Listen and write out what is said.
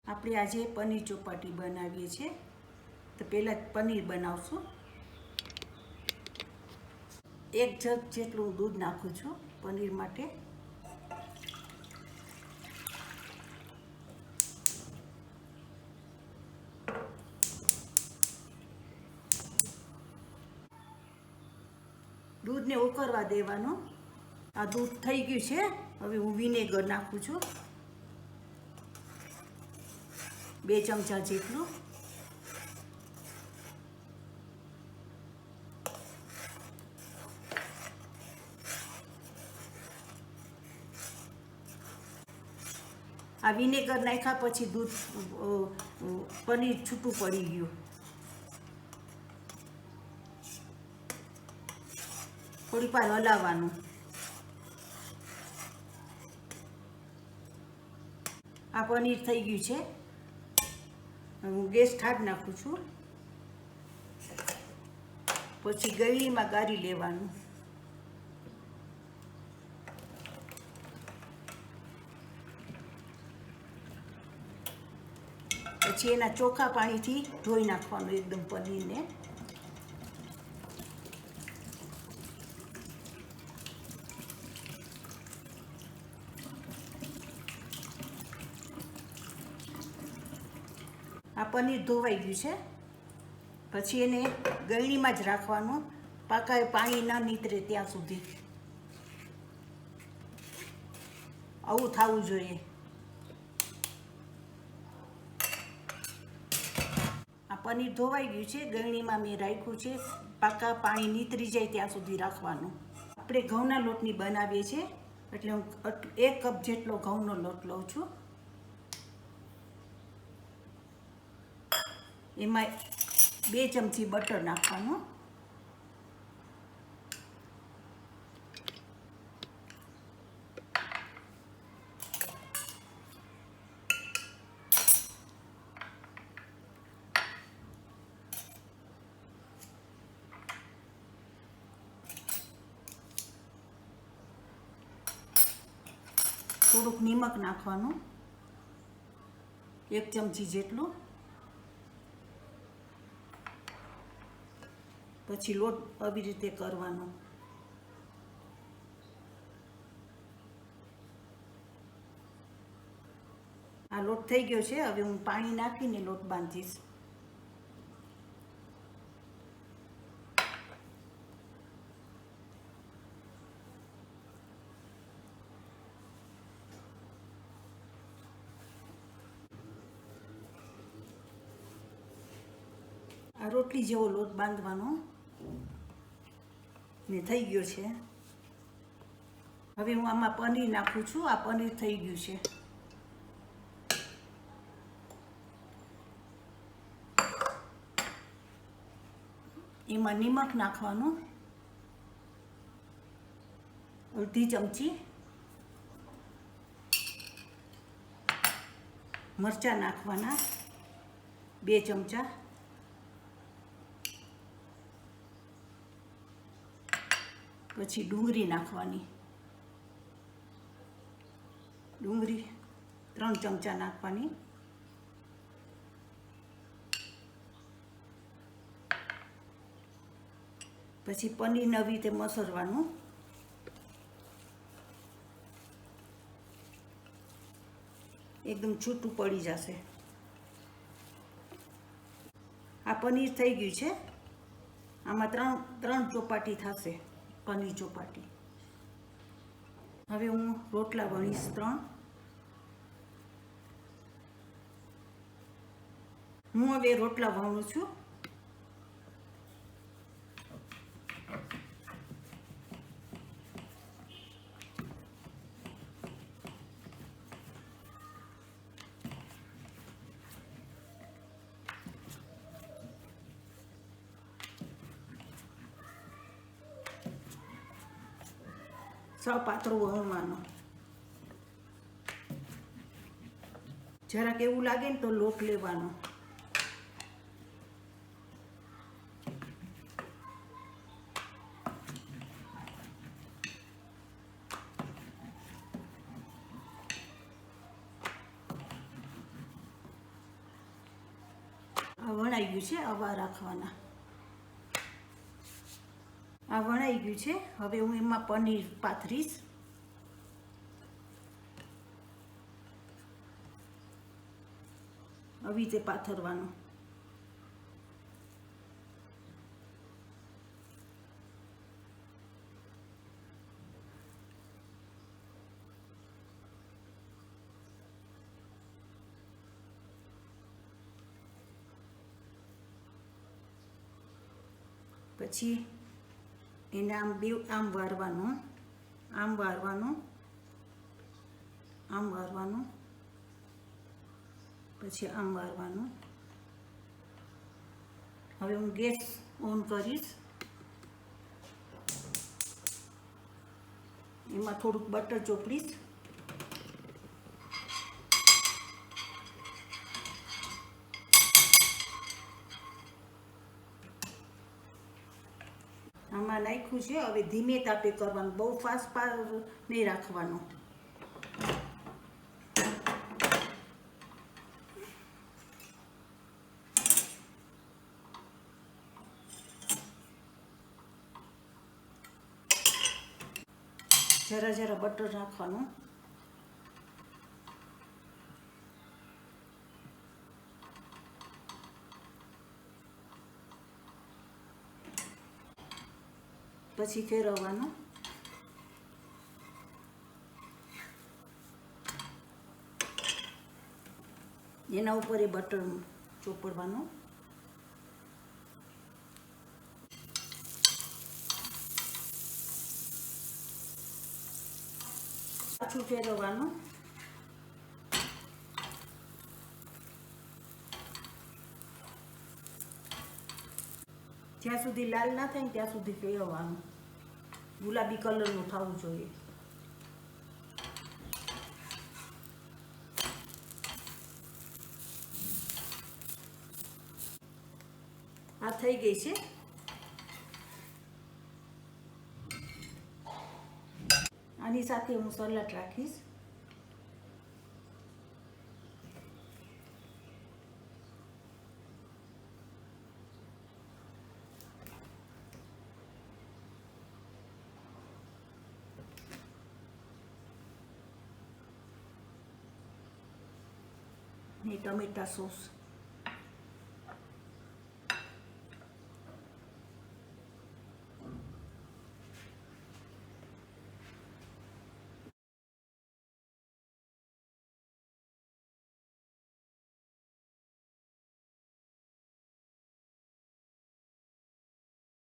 આપણે આજે પનીર ચોપાટી બનાવીએ છીએ. તો પહેલાં પનીર બનાવશું. 1 જગ જેટલું દૂધ નાખું છું પનીર માટે. દૂધને ઉકળવા દેવાનું. આ દૂધ થઈ ગયું છે. હવે હું વિનેગર નાખું છું 2 ચમચા જેટલું. આ વિનેગર નાખ્યા પછી દૂધ પનીર છૂટું પડી ગયું. થોડીક વાર હલાવવાનું. આ પનીર થઈ ગયું છે. હું ગેસ ઠાર નાખું છું. પછી ગળણીમાં ગાળી લેવાનું. પછી એના ચોખ્ખા પાણીથી ધોઈ નાખવાનું એકદમ પનીરને. આ પનીર ધોવાઈ ગયું છે. પછી એને ગળણીમાં જ રાખવાનું, પાકા પાણી ન નીતરે ત્યાં સુધી. આવું થવું જોઈએ. આ પનીર ધોવાઈ ગયું છે. ગળણીમાં મેં રાખ્યું છે. પાકા પાણી નીતરી જાય ત્યાં સુધી રાખવાનું. આપણે ઘઉંના લોટની બનાવીએ છીએ એટલે હું 1 કપ જેટલો ઘઉંનો લોટ લઉં છું. એમાં 2 ચમચી બટર નાખવાનું. થોડુંક નિમક નાખવાનું 1 ચમચી જેટલું. પછી લોટ આવી રીતે કરવાનો. આ લોટ થઈ ગયો છે. હવે હું પાણી નાખીને લોટ બાંધીશ. આ રોટલી જેવો લોટ બાંધવાનો ને થઈ ગયો છે. હવે હું આમાં પનીર નાખું છું. આ પનીર થઈ ગયું છે. એમાં નિમક નાખવાનું 1/2 ચમચી. મરચાં નાખવાના 2 ચમચા. પછી ડુંગળી નાખવાની. ડુંગળી 3 ચમચા નાખવાની. પછી પનીર આવી રીતે મસળવાનું. એકદમ છૂટું પડી જશે. આ પનીર થઈ ગયું છે. આમાં ત્રણ ચોપાટી થશે પનીર ચોપાટી. હવે હું રોટલા વણીશ 3. હું હવે રોટલા વણું છું. સાવ પાતળું વણવાનું. જરાક એવું લાગે ને તો લોટ લેવાનો. વણાઈ ગયું છે, આવા રાખવાના. આ વણાઈ ગયું છે. હવે હું એમાં પનીર પાથરીશ. આવી રીતે પાથરવાનું. પછી એને આમ વારવાનું, આમ વારવાનું, આમ વારવાનું, પછી આમ વારવાનું. હવે હું ગેસ ઓન કરીશ. એમાં થોડુંક બટર ચોપડીશ. આમાં નાખ્યું છે. હવે ધીમે તાપે કરવાનું, બહુ ફાસ્ટ નહીં રાખવાનું. જરા જરા બટર નાખવાનું. પછી ફેરવવાનું. એના ઉપર એ બટર ચોપડવાનું. પાછું ફેરવવાનું. જ્યાં સુધી લાલ ના થાય ને ત્યાં સુધી ફેરવવાનું. ગુલાબી કલરનું થવું જોઈએ. આ થઈ ગઈ છે. આની સાથે હું સલાડ રાખીશ. ને ટમેટા સોસ.